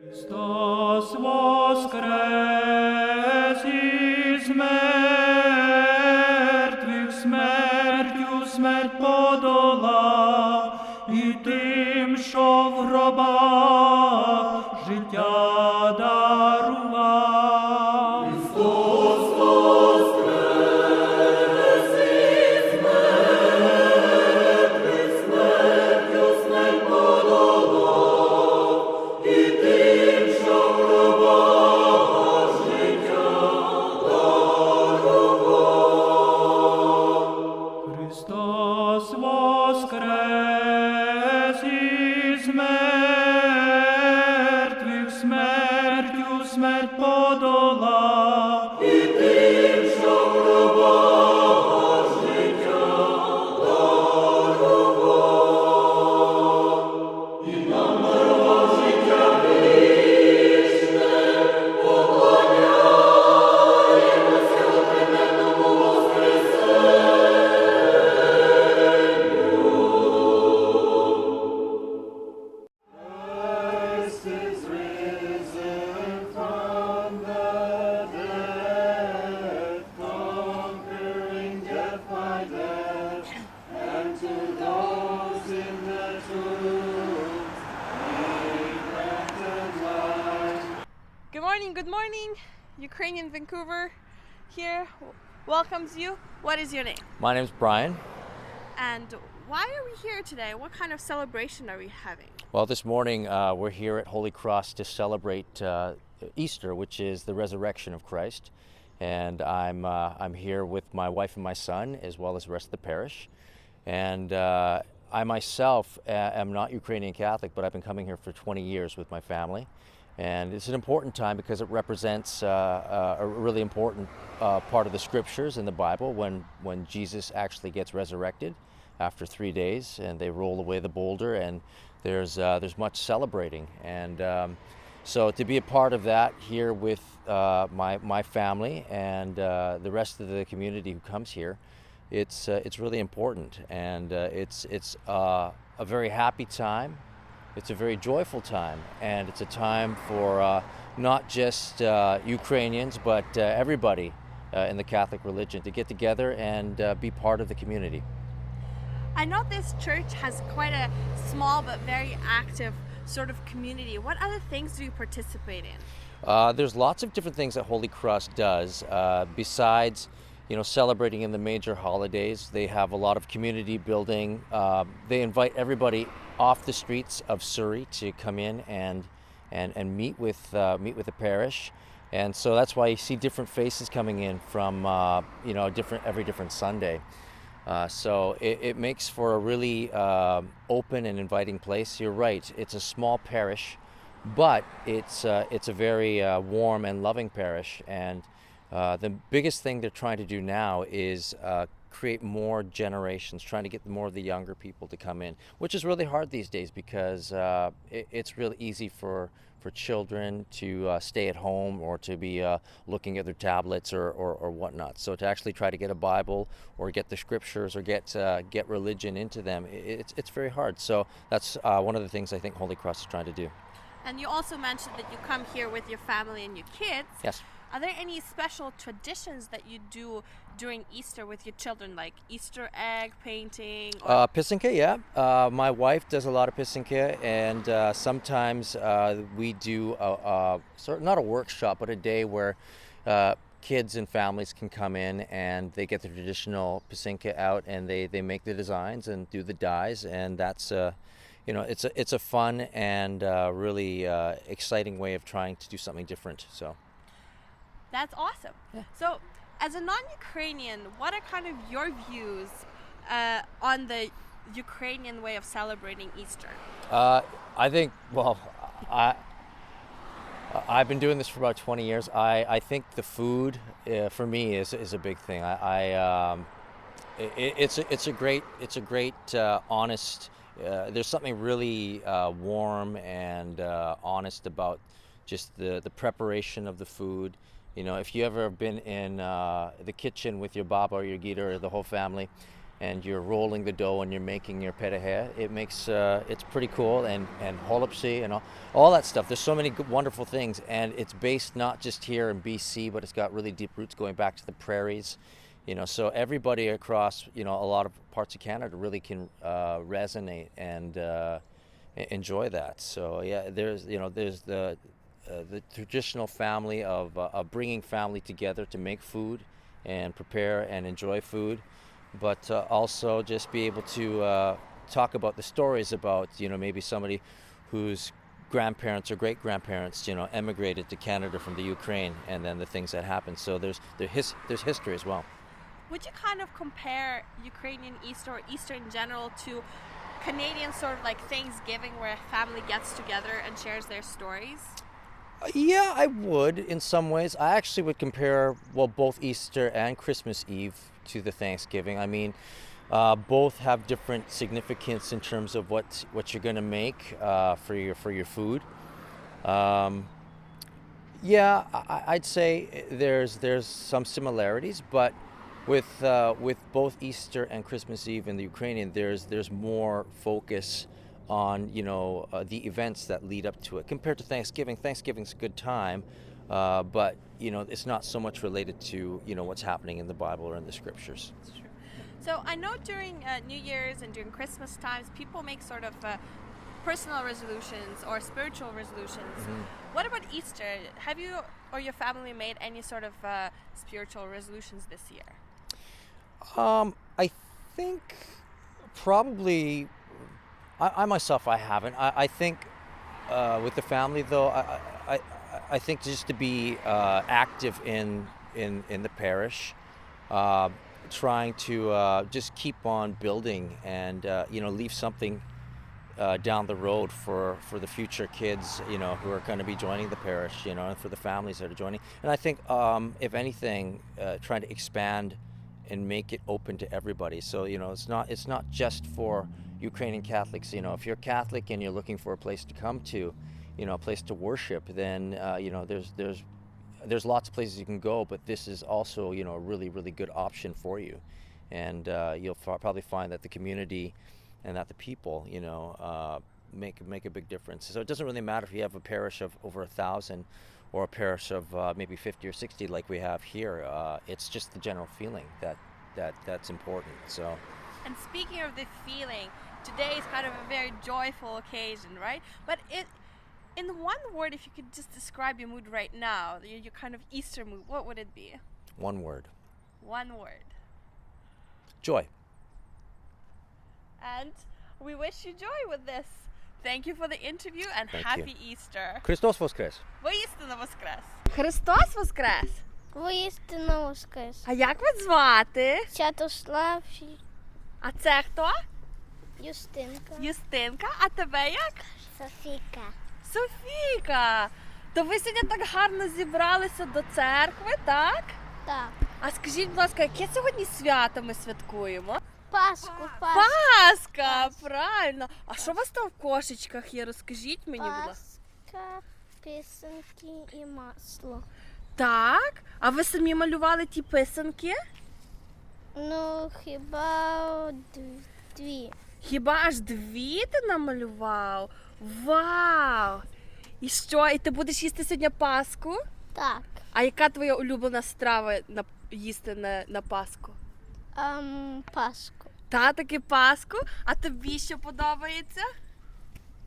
Христос воскрес із мертвих, смертю смерть подолав, і тим, що в гробах життя дарував. Христос воскрес із мертвих, смертю смерть подолав, і тим, що в гробах життя дарував. Христос воскрес із мертвих, смертю смерть подолав, і тим, що в гробах життя дарував. І нам дарував життя вічне, поклоняємося непременно Christ is risen from the dead, conquering death by death, and to those in the tombs he granted life. Good morning. Ukrainian Vancouver here welcomes you. What is your name? My name's Brian. And why are we here today? What kind of celebration are we having? Well, this morning we're here at Holy Cross to celebrate Easter, which is the resurrection of Christ. And I'm here with my wife and my son, as well as the rest of the parish. And I myself am not Ukrainian Catholic, but I've been coming here for 20 years with my family. And it's an important time because it represents a really important part of the scriptures in the Bible when Jesus actually gets resurrected after 3 days, and they roll away the boulder, and there's much celebrating. And so to be a part of that here with my family and the rest of the community who comes here, it's really important, and it's a very happy time. It's a very joyful time, and it's a time for not just Ukrainians, but everybody in the Catholic religion to get together and be part of the community. I know this church has quite a small but very active sort of community. What other things do you participate in? There's lots of different things that Holy Cross does. Besides, celebrating in the major holidays, they have a lot of community building. They invite everybody off the streets of Surrey to come in and meet with the parish. And so that's why you see different faces coming in from every different Sunday. So it makes for a really open and inviting place. You're right, it's a small parish, but it's a very warm and loving parish. And the biggest thing they're trying to do now is create more generations, trying to get more of the younger people to come in, which is really hard these days because it's really easy for children to stay at home or to be looking at their tablets or whatnot. So to actually try to get a Bible or get the scriptures or get religion into them, it's very hard. So that's one of the things I think Holy Cross is trying to do. And you also mentioned that you come here with your family and your kids. Yes. Are there any special traditions that you do during Easter with your children, like Easter egg painting? Or Pisanka, yeah. My wife does a lot of pisanka, and sometimes we do not a workshop, but a day where kids and families can come in and they get the traditional pisanka out, and they make the designs and do the dyes, and that's it's a fun and really exciting way of trying to do something different. So. That's awesome. Yeah. So, as a non-Ukrainian, what are kind of your views on the Ukrainian way of celebrating Easter? I think, I've been doing this for about 20 years. I think the food for me is a big thing. It's a great honest. There's something really warm and honest about just the preparation of the food. If you ever been in the kitchen with your baba or your gita or the whole family, and you're rolling the dough and you're making your perehe. It makes it's pretty cool, and holopsy and all that stuff. There's so many good, wonderful things, and it's based not just here in BC, but it's got really deep roots going back to the prairies. So everybody across a lot of parts of Canada really can resonate and enjoy that. So yeah, there's the traditional family of bringing family together to make food and prepare and enjoy food, but also just be able to talk about the stories about maybe somebody whose grandparents or great grandparents emigrated to Canada from the Ukraine, and then the things that happened. So there's history as well. Would you kind of compare Ukrainian Easter or Easter in general to Canadian sort of like Thanksgiving, where a family gets together and shares their stories? Yeah, I would in some ways. I actually would compare, both Easter and Christmas Eve to the Thanksgiving. I mean, both have different significance in terms of what you're going to make for your food. Yeah, I'd say there's some similarities, but with both Easter and Christmas Eve in the Ukrainian, there's more focus on the events that lead up to it compared to Thanksgiving. Thanksgiving's a good time, but it's not so much related to what's happening in the Bible or in the scriptures. That's true. So I know during New Year's and during Christmas times, people make sort of personal resolutions or spiritual resolutions. Mm-hmm. What about Easter? Have you or your family made any sort of spiritual resolutions this year? I think probably I myself I haven't. I think with the family though, I think just to be active in the parish, trying to just keep on building and leave something down the road for the future kids who are going to be joining the parish, and for the families that are joining. And I think if anything, trying to expand and make it open to everybody. So it's not just for Ukrainian Catholics. If you're Catholic and you're looking for a place to come to, a place to worship, then there's lots of places you can go, but this is also a really, really good option for you. And you'll probably find that the community and that the people make a big difference. So it doesn't really matter if you have a parish of over 1,000 or a parish of maybe 50 or 60 like we have here. It's just the general feeling that's important. So. And speaking of the feeling, today is kind of a very joyful occasion, right? But in one word, if you could just describe your mood right now, your kind of Easter mood, what would it be? One word. One word. Joy. And we wish you joy with this. Thank you for the interview and Thank happy Easter. Христос воскрес! Воістину воскрес! Христос воскрес! Воістину воскрес. А як вас звати? Святослав А це хто? Юстинка. Юстинка. А тебе як? Софіка. Софійка. То ви сьогодні так гарно зібралися до церкви, так? Так. А скажіть, будь ласка, яке сьогодні свято ми святкуємо? Пасху. Пасха, правильно. А що у вас там в кошечках є? Розкажіть мені, будь ласка. Пасха, писанки і масло. Так. А ви самі малювали ті писанки? Ну, хіба дві. Хіба аж дві ти намалював? Вау! І що? І ти будеш їсти сьогодні Пасху? Так. А яка твоя улюблена страва їсти на Пасху? Пасху. Та таки Пасху. А тобі що подобається?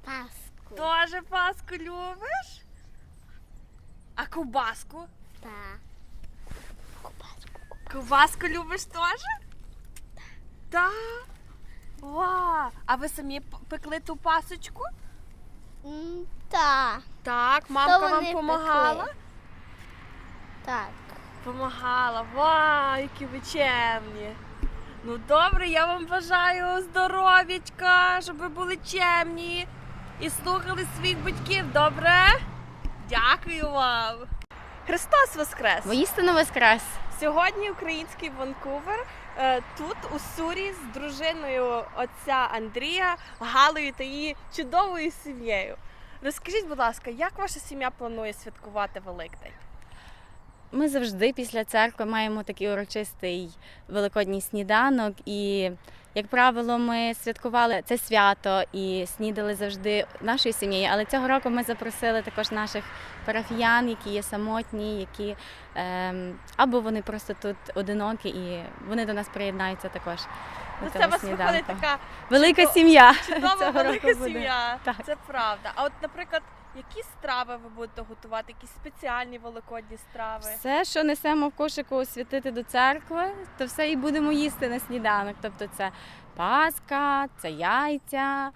Пасху. Тоже Пасху любиш? А ковбаску? Так. Ковбаску любиш теж? Так. Вау! А ви самі пекли ту пасочку? Так. Так, мамка То вам вони помагала? пекли. Так. Помагала. Вау, які ви чемні. Ну добре, я вам бажаю здоров'ячка, щоб ви були чемні і слухали своїх батьків, добре? Дякую вам. Христос воскрес! Воістину воскрес! Сьогодні український Ванкувер тут у Сурі з дружиною отця Андрія, Галою та її чудовою сім'єю. Розкажіть, будь ласка, як ваша сім'я планує святкувати Великдень? Ми завжди після церкви маємо такий урочистий великодній сніданок. І, як правило, ми святкували це свято і снідали завжди нашою сім'єю. Але цього року ми запросили також наших парафіян, які є самотні, які або вони просто тут одинокі, і вони до нас приєднаються також. Ну, на це цьому у вас сніданку. виходить така Велика сім'я. чудова цього велика року буде. сім'я. Так. Це правда. А от, наприклад, які страви ви будете готувати? Якісь спеціальні великодні страви? Все, що несемо в кошику освятити до церкви, то все і будемо їсти на сніданок. Тобто це паска, це яйця,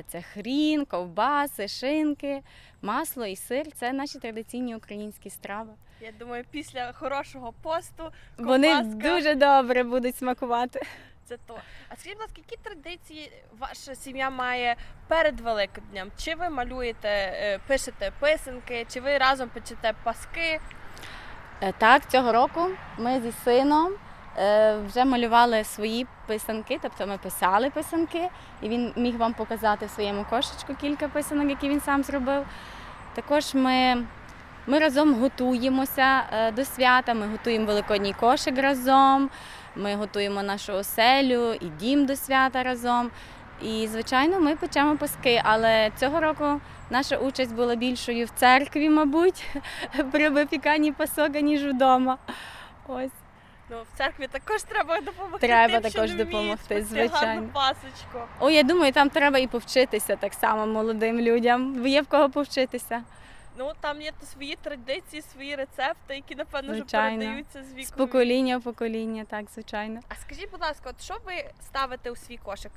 це хрін, ковбаси, шинки, масло і сир. Це наші традиційні українські страви. Я думаю, після хорошого посту Вони ковбаска дуже добре будуть смакувати. – це то. А скажіть, будь ласка, які традиції ваша сім'я має перед Великоднем? Чи ви малюєте, пишете писанки, чи ви разом печете паски? Так, цього року ми зі сином вже малювали свої писанки, тобто ми писали писанки, і він міг вам показати в своєму кошечку кілька писанок, які він сам зробив. Також ми разом готуємося до свята, ми готуємо великодній кошик разом, ми готуємо нашу оселю і дім до свята разом. І, звичайно, ми печемо паски, але цього року наша участь була більшою в церкві, мабуть, при випіканні пасок, ніж вдома. Ось. Ну, в церкві також треба допомогти Треба тим, також що не вміють допомогти, спекти гарну звичайно. пасочку. О, я думаю, там треба і повчитися так само молодим людям. Є в кого повчитися. Ну, там є свої традиції, свої рецепти, які, напевно, вже Звичайно. передаються з З віку. покоління в покоління, так, звичайно. А скажіть, будь ласка, от що ви ставите у свій кошик?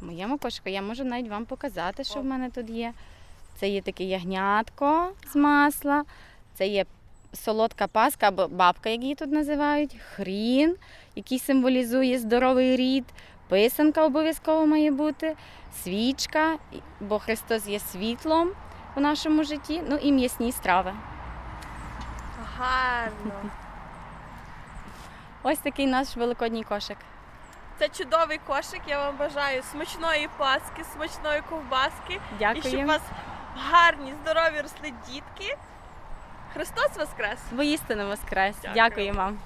В моєму кошику я можу навіть вам показати, що в мене тут є. Це є таке ягнятко з масла, це є солодка паска або бабка, як її тут називають, хрін, який символізує здоровий рід, писанка обов'язково має бути, свічка, бо Христос є світлом у нашому житті, ну і м'ясні страви. Гарно. Ось такий наш великодній кошик. Це чудовий кошик. Я вам бажаю смачної паски, смачної ковбаски. Дякую. І щоб у вас гарні, здорові росли дітки. Христос Воскрес! Воістину воскрес. Дякую. Дякую вам.